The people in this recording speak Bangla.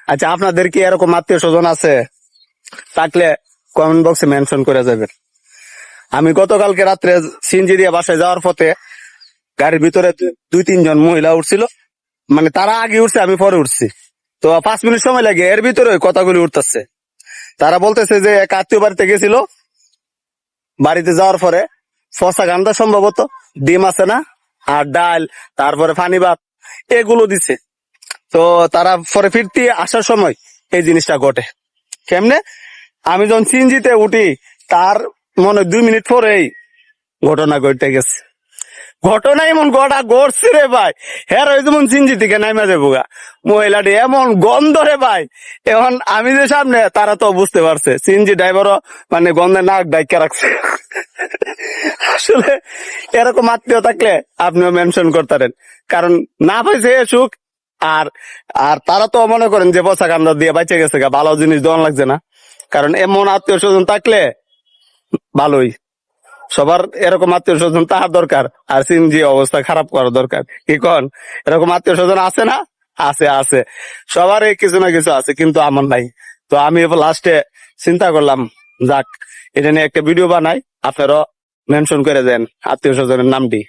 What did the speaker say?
আচ্ছা, আপনাদের কি এরকম আত্মীয় স্বজন আছে? থাকলে কমেন্ট বক্সে মেনশন করে যাবেন। আমি গতকালকে রাত্রে সিএনজি দিয়ে বাসায় যাওয়ার পথে গাড়ির ভিতরে 2-3 জন মহিলা উঠছিল, মানে তারা আগে উঠছে, আমি পরে উঠছি। তো 5 মিনিট সময় লাগে, এর ভিতরে কথাগুলি উঠতেছে। তারা বলতেছে যে এক আত্মীয় বাড়িতে গেছিল, বাড়িতে যাওয়ার পরে ফসা গান্দা সম্ভবত ডিম আছে না, আর ডাল, তারপরে পানি ভাত এগুলো দিছে। তো তারা পরে ফিরতি আসার সময় এই জিনিসটা ঘটে। কেমনে? আমি যখন সিএনজিতে উঠি তার মনে 2 মিনিট পরেই ঘটনা ঘটে গেছে। ঘটনা এমন ঘটছে রে ভাই, হ্যাঁ ওই যেমন সিনজি থেকে নাইমা যাবো গা, মহিলাটি এমন গন্ধ রে ভাই। এখন আমি যে সামনে, তারা তো বুঝতে পারছে, সিনজি ড্রাইভারও মানে গন্ধে নাক ডাইকা রাখছে। আসলে এরকম আত্মীয় থাকলে আপনিও মেনশন করতেন, কারণ না পাইছে সুখ। আর আর তারা তো মনে করেন যে বসা কান্দা দিয়ে বাইচে গেছে গা, ভালো জিনিস দেওয়া লাগছে না। কারণ এমন আত্মীয় স্বজন থাকলে ভালোই। সবার এরকম আত্মীয় স্বজন তাহার দরকার, আর সিনজি অবস্থা খারাপ করার দরকার কি কন? এরকম আত্মীয় স্বজন আছে না? আছে, আছে, সবারই কিছু না কিছু আছে, কিন্তু আমার নাই। তো আমি লাস্টে চিন্তা করলাম, যাক, এটা নিয়ে একটা ভিডিও বানাই, আপনারও মেনশন করে দেন আত্মীয় স্বজনের নামটি।